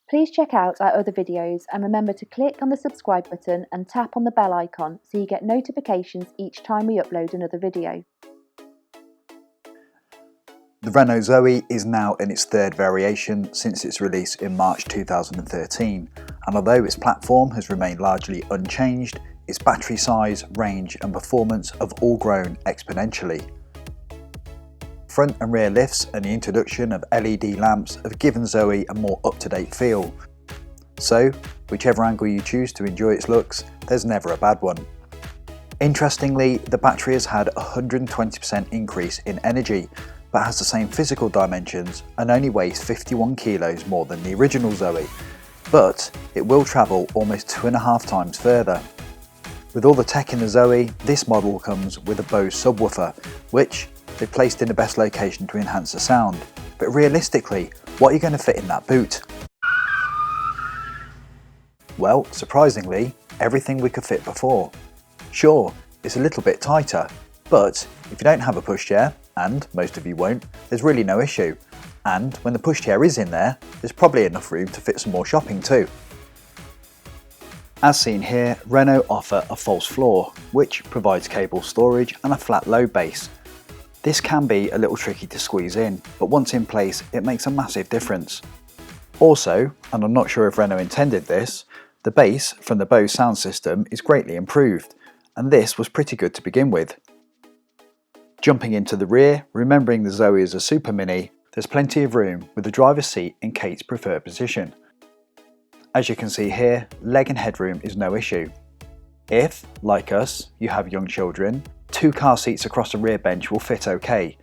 Please check out our other videos and remember to click on the subscribe button and tap on the bell icon so you get notifications each time we upload another video. The Renault Zoe is now in its third variation since its release in March 2013, and although its platform has remained largely unchanged, its battery size, range and performance have all grown exponentially. Front and rear lifts and the introduction of LED lamps have given Zoe a more up-to-date feel. So, whichever angle you choose to enjoy its looks, there's never a bad one. Interestingly, the battery has had a 120% increase in energy, but has the same physical dimensions and only weighs 51 kilos more than the original Zoe, but it will travel almost 2.5 times further. With all the tech in the Zoe, this model comes with a Bose subwoofer, which they placed in the best location to enhance the sound. But realistically, what are you going to fit in that boot? Well, surprisingly, everything we could fit before. Sure, it's a little bit tighter, but if you don't have a pushchair, and most of you won't, there's really no issue. And when the pushchair is in there, there's probably enough room to fit some more shopping too. As seen here, Renault offer a false floor, which provides cable storage and a flat load base. This can be a little tricky to squeeze in, but once in place, it makes a massive difference. Also, and I'm not sure if Renault intended this, the bass from the Bose sound system is greatly improved, and this was pretty good to begin with. Jumping into the rear, remembering the Zoe is a Super Mini, there's plenty of room with the driver's seat in Kate's preferred position. As you can see here, leg and headroom is no issue. If, like us, you have young children, 2 car seats across the rear bench will fit okay,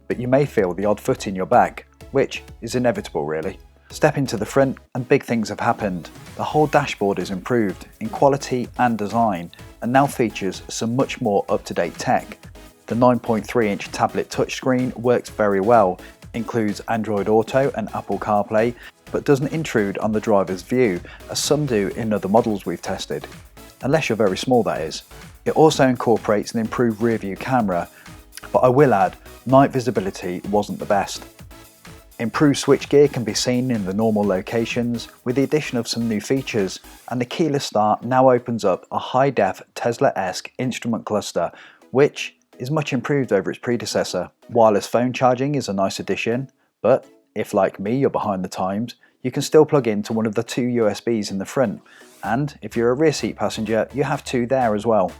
but you may feel the odd foot in your back, which is inevitable really. Step into the front and big things have happened. The whole dashboard is improved in quality and design and now features some much more up-to-date tech. The 9.3-inch tablet touchscreen works very well, includes Android Auto and Apple CarPlay, but doesn't intrude on the driver's view, as some do in other models we've tested. Unless you're very small, that is. It also incorporates an improved rear view camera, but I will add, night visibility wasn't the best. Improved switchgear can be seen in the normal locations, with the addition of some new features, and the keyless start now opens up a high-def Tesla-esque instrument cluster, which is much improved over its predecessor. Wireless phone charging is a nice addition, but if like me you're behind the times, you can still plug into one of the 2 USBs in the front, and if you're a rear seat passenger, you have 2 there as well.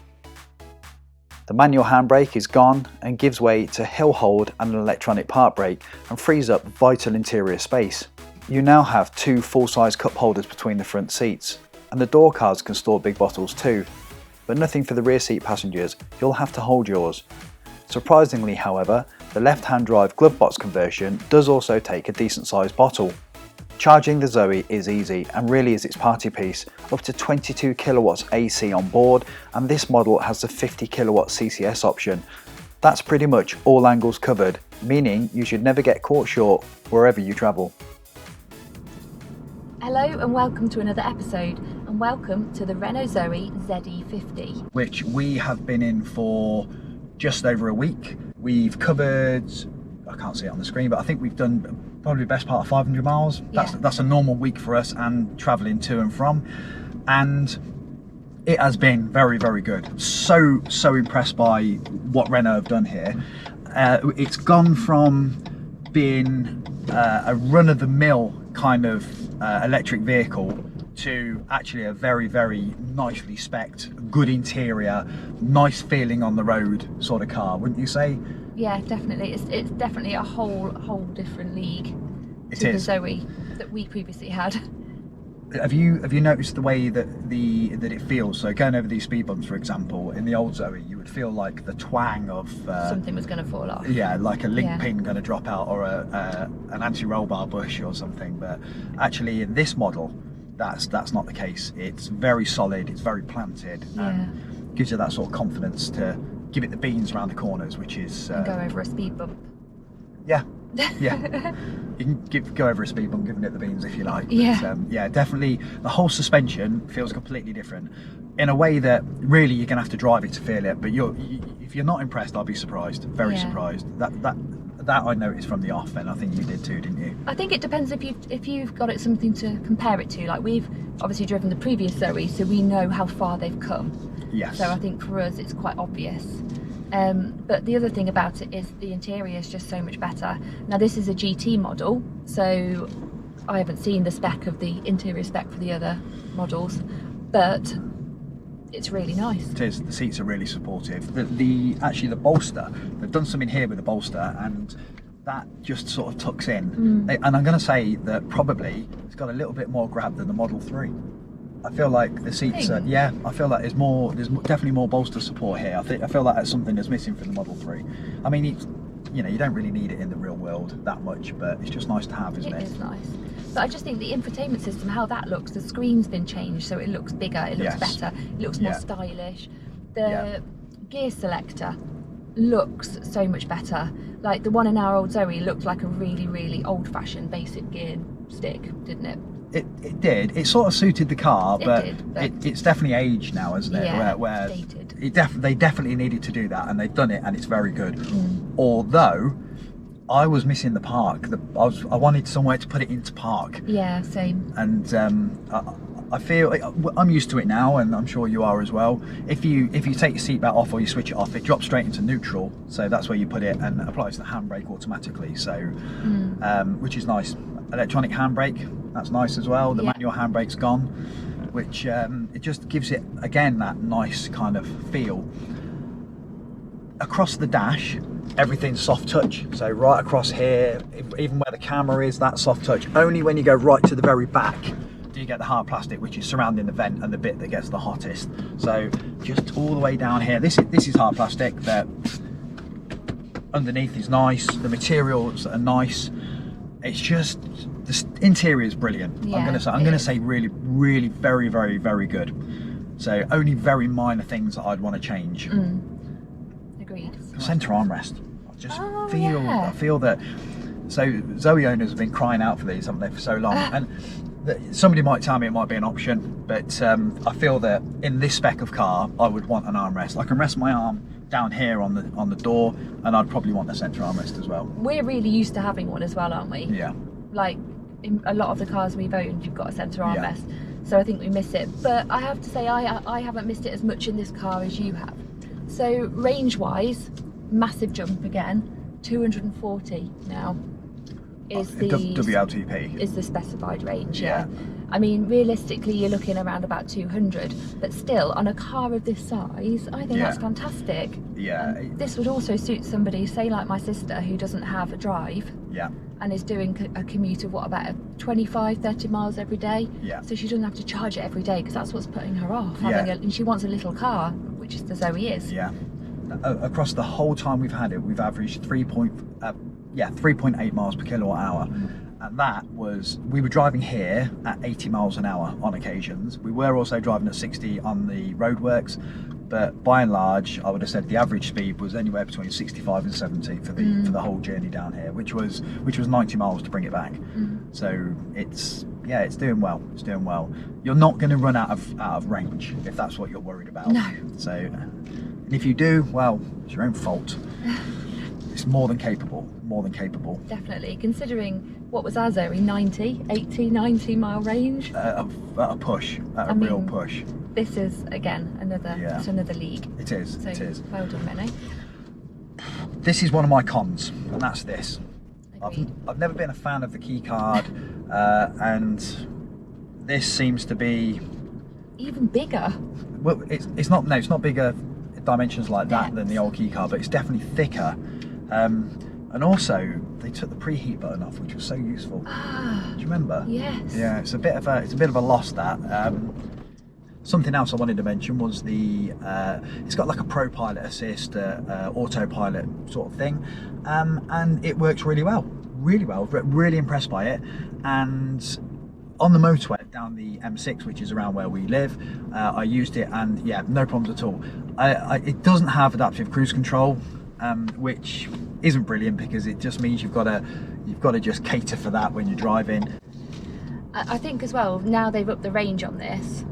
The manual handbrake is gone and gives way to hill hold and an electronic park brake and frees up vital interior space. You now have 2 full-size cup holders between the front seats, and the door cards can store big bottles too. But nothing for the rear seat passengers, you'll have to hold yours. Surprisingly however, the left-hand drive glove box conversion does also take a decent sized bottle. Charging the Zoe is easy and really is its party piece, up to 22 kilowatts AC on board, and this model has the 50 kilowatt CCS option. That's pretty much all angles covered, meaning you should never get caught short wherever you travel. Hello and welcome to another episode, and welcome to the Renault Zoe ZE50. Which we have been in for just over a week. We've covered, I can't see it on the screen, but I think we've done probably the best part of 500 miles. That's a normal week for us, and travelling to and from. And it has been very, very good. So impressed by what Renault have done here. It's gone from being a run-of-the-mill kind of electric vehicle to actually a very, very nicely spec'd, good interior, nice feeling on the road sort of car, wouldn't you say? Yeah, definitely. It's definitely a whole different league to the Zoe that we previously had. Have you noticed the way that it feels? So going over these speed bumps, for example, in the old Zoe, you would feel like the twang of something was going to fall off. Yeah, like a link pin going to drop out, or an anti-roll bar bush or something. But actually, in this model, that's not the case. It's very solid. It's very planted. And gives you that sort of confidence to give it the beans around the corners, which is and go over a speed bump. Yeah. Yeah, you can go over a speed bump giving it the beans if you like. But, yeah, definitely the whole suspension feels completely different in a way that really you're gonna have to drive it to feel it. But if you're not impressed, I'll be surprised, very surprised. That that I noticed from the off, and I think you did too, didn't you? I think it depends if you've got it something to compare it to. Like, we've obviously driven the previous Zoe, so we know how far they've come. Yes. So I think for us it's quite obvious. But the other thing about it is the interior is just so much better. Now this is a GT model, so I haven't seen the spec of the interior spec for the other models, but it's really nice. It is. The seats are really supportive. Actually the bolster, they've done something here with the bolster, and that just sort of tucks in. And I'm going to say that probably it's got a little bit more grab than the Model 3. I feel like the seats are, yeah, I feel like there's definitely more bolster support here. I feel like that's something that's missing from the Model 3. I mean, it's, you know, you don't really need it in the real world that much, but it's just nice to have, isn't it? It is nice. But I just think the infotainment system, how that looks, the screen's been changed, so it looks bigger, it looks better, it looks more stylish. The gear selector looks so much better. Like the one in our old Zoe looked like a really, really old-fashioned basic gear stick, didn't it? It did. It sort of suited the car, but it's definitely aged now, isn't it? Yeah, where dated. They definitely needed to do that, and they've done it, and it's very good. Although I was missing the park. I wanted somewhere to put it into park. Yeah, same. And I feel I'm used to it now, and I'm sure you are as well. If you take your seatbelt off or you switch it off, it drops straight into neutral. So that's where you put it, and applies the handbrake automatically. So, which is nice. Electronic handbrake, that's nice as well. The manual handbrake's gone, which it just gives it again that nice kind of feel. Across the dash, everything's soft touch. So right across here, even where the camera is, that's soft touch. Only when you go right to the very back do you get the hard plastic, which is surrounding the vent and the bit that gets the hottest. So just all the way down here, this is hard plastic. That underneath is nice. The materials are nice. It's just the interior is brilliant. Yeah, I'm gonna say really, really, very, very, very good. So only very minor things that I'd want to change. Agreed. Centre armrest. I just I feel that. So Zoe owners have been crying out for these, haven't they, for so long? And somebody might tell me it might be an option, but I feel that in this spec of car, I would want an armrest. I can rest my arm down here on the door, and I'd probably want a centre armrest as well. We're really used to having one as well, aren't we? Yeah. Like in a lot of the cars we've owned, you've got a centre armrest, so I think we miss it. But I have to say, I haven't missed it as much in this car as you have. So range-wise, massive jump again. 240 now is the WLTP. is the specified range. Yeah. I mean, realistically, you're looking around about 200, but still, on a car of this size, I think that's fantastic. Yeah. This would also suit somebody, say like my sister, who doesn't have a drive. Yeah. And is doing a commute of what, about 25-30 miles every day. Yeah. So she doesn't have to charge it every day, because that's what's putting her off. And she wants a little car, which is the Zoe is. Yeah. Across the whole time we've had it, we've averaged 3.8 miles per kilowatt hour. And that was, we were driving here at 80 miles an hour on occasions. We were also driving at 60 on the roadworks, but by and large, I would have said the average speed was anywhere between 65 and 70 for the whole journey down here, which was 90 miles to bring it back. So it's doing well. It's doing well. You're not going to run out of range if that's what you're worried about. No. So, and if you do, well, it's your own fault. It's more than capable. Definitely, considering what was our Zoe, 80, 90 mile range? At a push, a real push. This is, again, it's another league. It is, so, it is. Well done, Menno. This is one of my cons, and that's this. Agreed. I've never been a fan of the key card, and this seems to be... Even bigger. Well, it's not bigger dimensions like that than the old key card, but it's definitely thicker. And also, they took the preheat button off, which was so useful. Do you remember? Yes. Yeah, it's a bit of a loss, that. Something else I wanted to mention was it's got like a ProPilot assist, autopilot sort of thing, and it works really well. Really impressed by it. And on the motorway down the M6, which is around where we live, I used it, and yeah, no problems at all. It doesn't have adaptive cruise control, which isn't brilliant, because it just means you've got to just cater for that when you're driving. I think as well, now they've upped the range on this.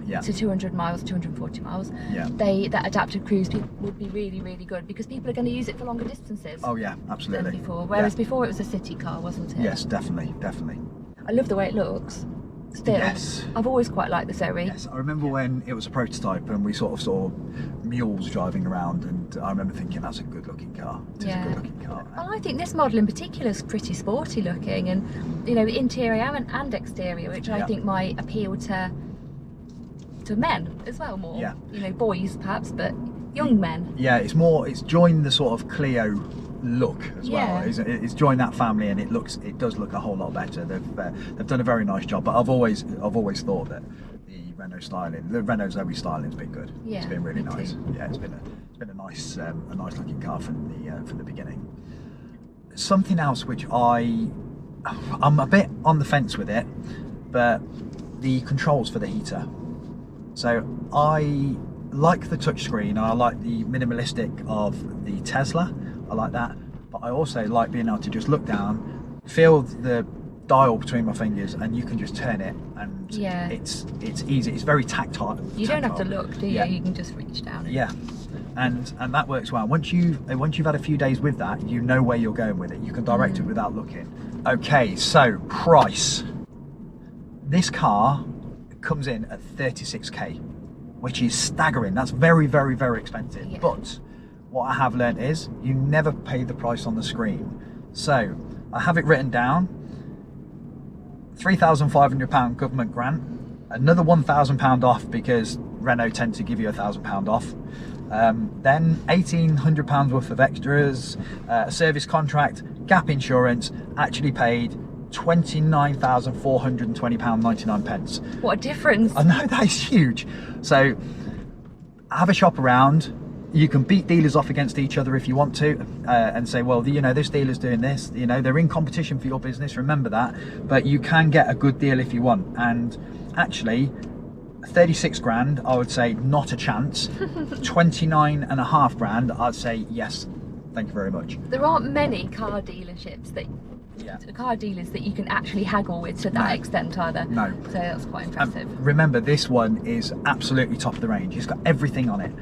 to 200 miles, 240 miles, yeah, that adaptive cruise would be really, really good, because people are going to use it for longer distances. Oh yeah, absolutely. Than before, whereas before it was a city car, wasn't it? Yes, definitely. I love the way it looks. Still, yes, I've always quite liked the Zoe. Yes, I remember when it was a prototype and we sort of saw mules driving around, and I remember thinking that's a good looking car. It's a good looking car. Well, I think this model in particular is pretty sporty looking, and you know, interior and exterior, which I think might appeal to men as well more. Yeah. You know, boys perhaps, but young men. Yeah, it's joined the sort of Clio look as well. It's joined that family, and it does look a whole lot better. They've done a very nice job. But I've always thought that the Renault Zoe styling's been good. Yeah, it's been really nice. too. Yeah, it's been a nice looking car from the beginning. Something else which I'm a bit on the fence with it, but the controls for the heater. So I like the touchscreen. I like the minimalistic of the Tesla. I like that, but I also like being able to just look down, feel the dial between my fingers, and you can just turn it, and it's easy. It's very tactile. You don't have to look, do you? Yeah. You can just reach down. Yeah, and that works well. Once you've had a few days with that, you know where you're going with it. You can direct it without looking. Okay, so price. This car comes in at 36k, which is staggering. That's very, very, very expensive. Yeah. But what I have learned is you never pay the price on the screen. So I have it written down: £3,500 government grant, another £1,000 off because Renault tend to give you £1,000 off. Then £1,800 worth of extras, a service contract, gap insurance, actually paid £29,420.99. What a difference. I know, that is huge. So have a shop around. You can beat dealers off against each other if you want to, and say, well, you know, this dealer's doing this, you know, they're in competition for your business, remember that, but you can get a good deal if you want. And actually 36 grand, I would say not a chance. 29.5 grand, I'd say yes, thank you very much. There aren't many car dealerships car dealers that you can actually haggle with to that extent either. No. So that's quite impressive. Remember, this one is absolutely top of the range. It's got everything on it.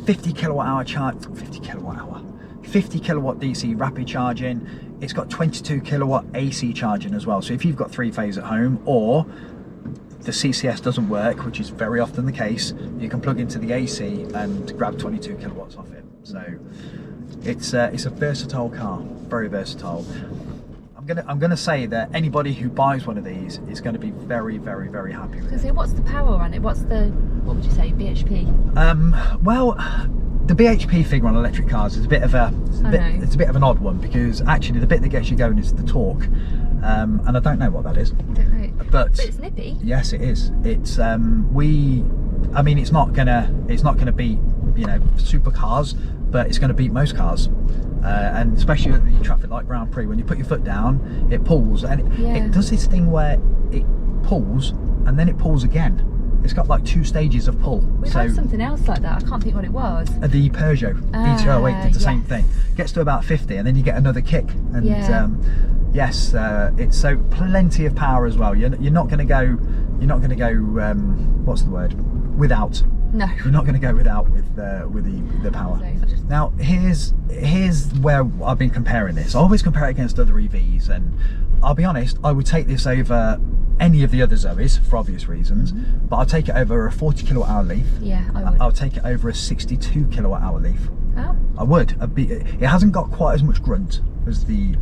50 kilowatt DC rapid charging. It's got 22 kilowatt AC charging as well. So if you've got 3-phase at home, or the CCS doesn't work, which is very often the case, you can plug into the AC and grab 22 kilowatts off it. So it's a versatile car, very versatile. I'm gonna say that anybody who buys one of these is going to be very, very, very happy with it. So what's the power on it? What would you say, BHP? Well, the BHP figure on electric cars is a bit of it's a bit of an odd one, because actually the bit that gets you going is the torque, and I don't know what that is. I don't know. But it's nippy. Yes, it is. It's I mean, it's not gonna beat, you know, supercars, but it's going to beat most cars. And especially at the traffic light Grand Prix, when you put your foot down, it pulls, and it does this thing where it pulls and then it pulls again. It's got like 2 stages of pull. We've had something else like that. I can't think what it was. The Peugeot E208 did the same thing. Gets to about 50 and then you get another kick. And yes, it's so plenty of power as well. You're not going to go. What's the word? Without. No. You're not going to go without with the power. Now here's where I've been comparing this. I always compare it against other EVs, and I'll be honest, I would take this over any of the other Zoes for obvious reasons, but I'll take it over a 40 kilowatt hour Leaf. Yeah, I would. I'll take it over a 62 kilowatt hour Leaf. Oh. I would. It hasn't got quite as much grunt as the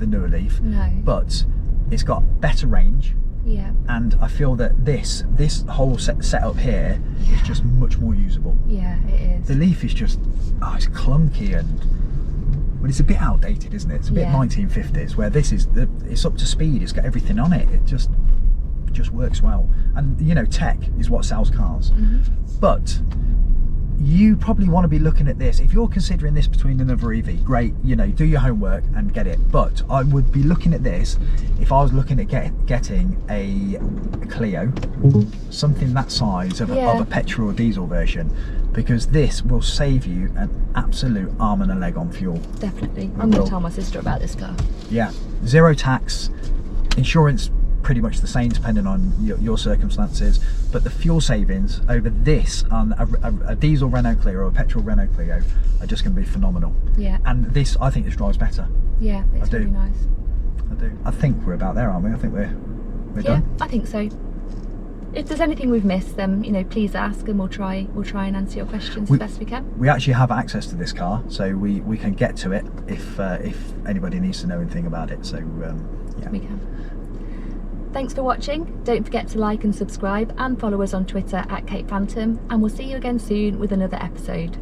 newer Leaf, but it's got better range. Yeah. And I feel that this whole setup here is just much more usable. Yeah, it is. The Leaf is just, it's clunky, and well, it's a bit outdated, isn't it? It's a bit 1950s, where this is it's up to speed. It's got everything on it. It just works well. And you know, tech is what sells cars. But you probably want to be looking at this. If you're considering this between another EV, great, you know, do your homework and get it. But I would be looking at this if I was looking at getting a Clio, something that size of a petrol or diesel version, because this will save you an absolute arm and a leg on fuel. Definitely. I'm going to tell my sister about this car. Yeah, 0 tax, insurance pretty much the same depending on your circumstances, but the fuel savings over this on a diesel Renault Clio or a petrol Renault Clio are just going to be phenomenal. Yeah. And this, I think this drives better. Yeah, it's really nice. I do. I think we're about there, aren't we? I think we're done. Yeah, I think so. If there's anything we've missed, then please ask, and we'll try and answer your questions as best we can. We actually have access to this car, so we can get to it if anybody needs to know anything about it. So yeah, we can. Thanks for watching. Don't forget to like and subscribe, and follow us on Twitter @Cape Phantom, and we'll see you again soon with another episode.